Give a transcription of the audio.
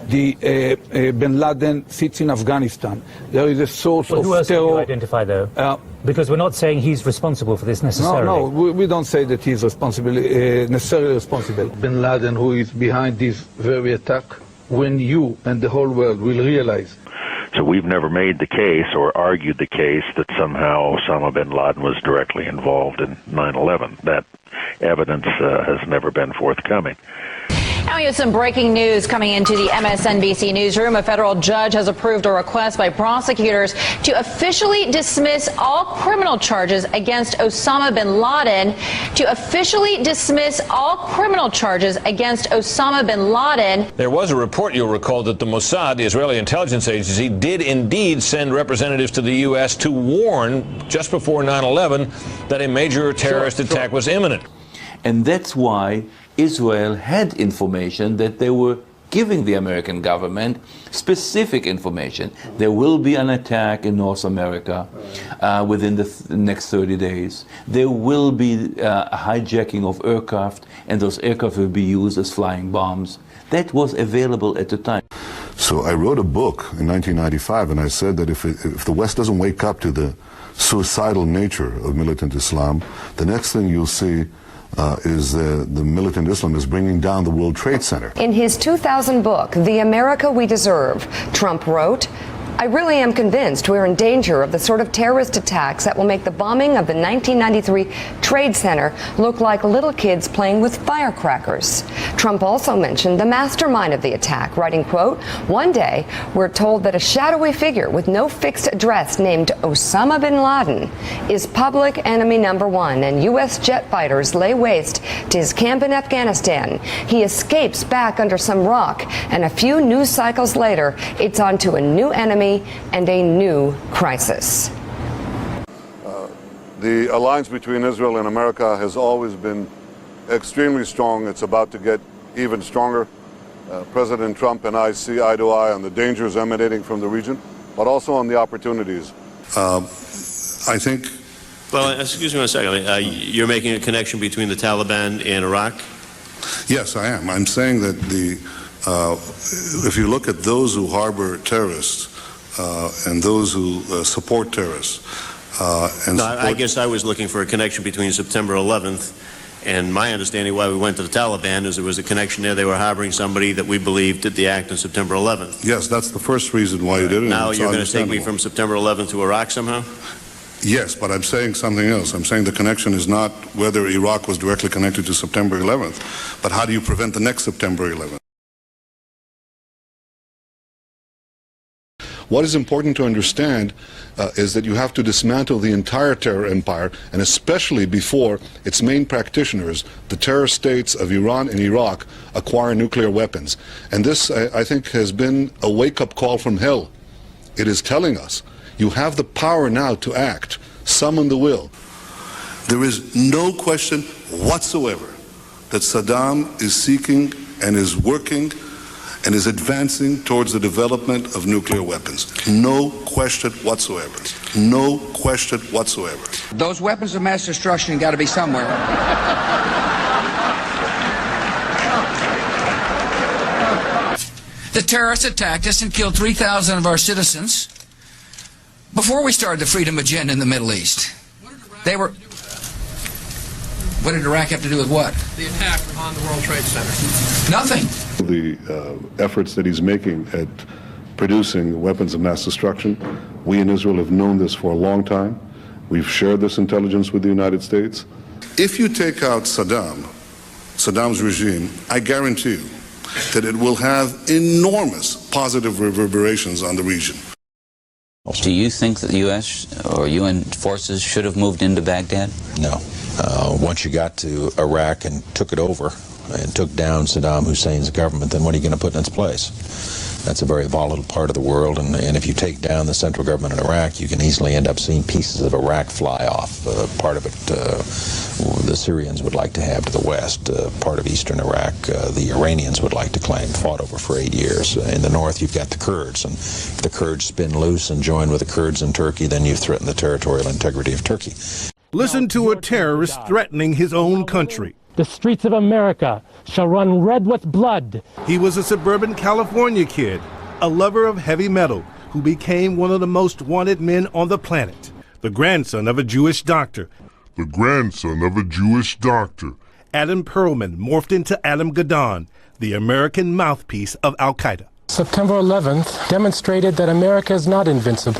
Bin Laden sits in Afghanistan. There is a source of who else terror. can you identify, though? Because we're not saying he's responsible for this necessarily. No, we don't say that he's necessarily responsible. Bin Laden, who is behind this very attack, when you and the whole world will realize. So we've never made the case or argued the case that somehow Osama bin Laden was directly involved in 9/11. That evidence has never been forthcoming. Now we have some breaking news coming into the MSNBC newsroom. A federal judge has approved a request by prosecutors to officially dismiss all criminal charges against Osama bin Laden. To officially dismiss all criminal charges against Osama bin Laden. There was a report, you'll recall, that the Mossad, the Israeli intelligence agency, did indeed send representatives to the U.S. to warn just before 9/11 that a major terrorist attack was imminent. And that's why Israel had information that they were giving the American government specific information. There will be an attack in North America within the next 30 days. There will be a hijacking of aircraft, and those aircraft will be used as flying bombs. That was available at the time. So I wrote a book in 1995, and I said that if the West doesn't wake up to the suicidal nature of militant Islam, the next thing you'll see is the militant Islam is bringing down the World Trade Center. In his 2000 book, The America We Deserve, Trump wrote, "I really am convinced we're in danger of the sort of terrorist attacks that will make the bombing of the 1993 Trade Center look like little kids playing with firecrackers." Trump also mentioned the mastermind of the attack, writing, quote, "One day, we're told that a shadowy figure with no fixed address named Osama bin Laden is public enemy number one, and U.S. jet fighters lay waste to his camp in Afghanistan. He escapes back under some rock, and a few news cycles later, it's on to a new enemy and a new crisis." The alliance between Israel and America has always been extremely strong. It's about to get even stronger. President Trump and I see eye to eye on the dangers emanating from the region, but also on the opportunities. I think... Well, excuse me one second. You're making a connection between the Taliban and Iraq? Yes, I am. I'm saying that if you look at those who harbor terrorists, and those who support terrorists. I guess I was looking for a connection between September 11th and my understanding why we went to the Taliban is there was a connection there. They were harboring somebody that we believed did the act on September 11th. Yes, that's the first reason why you did it. Now you're going to take me from September 11th to Iraq somehow? Yes, but I'm saying something else. I'm saying the connection is not whether Iraq was directly connected to September 11th, but how do you prevent the next September 11th? What is important to understand is that you have to dismantle the entire terror empire, and especially before its main practitioners, the terror states of Iran and Iraq, acquire nuclear weapons. And this, I think, has been a wake-up call from hell. It is telling us, you have the power now to act. Summon the will. There is no question whatsoever that Saddam is seeking and is working and is advancing towards the development of nuclear weapons. No question whatsoever. No question whatsoever. Those weapons of mass destruction got to be somewhere. The terrorists attacked us and killed 3,000 of our citizens before we started the freedom agenda in the Middle East. What did Iraq have to do with what? The attack on the World Trade Center. Nothing. The efforts that he's making at producing weapons of mass destruction, we in Israel have known this for a long time. We've shared this intelligence with the United States. If you take out Saddam's regime, I guarantee you that it will have enormous positive reverberations on the region. Do you think that the U.S. or UN forces should have moved into Baghdad? No. Once you got to Iraq and took it over and took down Saddam Hussein's government, then what are you going to put in its place? That's a very volatile part of the world, and if you take down the central government in Iraq, you can easily end up seeing pieces of Iraq fly off. Part of it the Syrians would like to have to the west. Part of eastern Iraq the Iranians would like to claim, fought over for 8 years. In the north you've got the Kurds, and if the Kurds spin loose and join with the Kurds in Turkey, then you've threatened the territorial integrity of Turkey. Listen to a terrorist threatening his own country. The streets of America shall run red with blood. He was a suburban California kid, a lover of heavy metal, who became one of the most wanted men on the planet. The grandson of a Jewish doctor. Adam Perlman morphed into Adam Gadon, the American mouthpiece of Al-Qaeda. September 11th demonstrated that America is not invincible.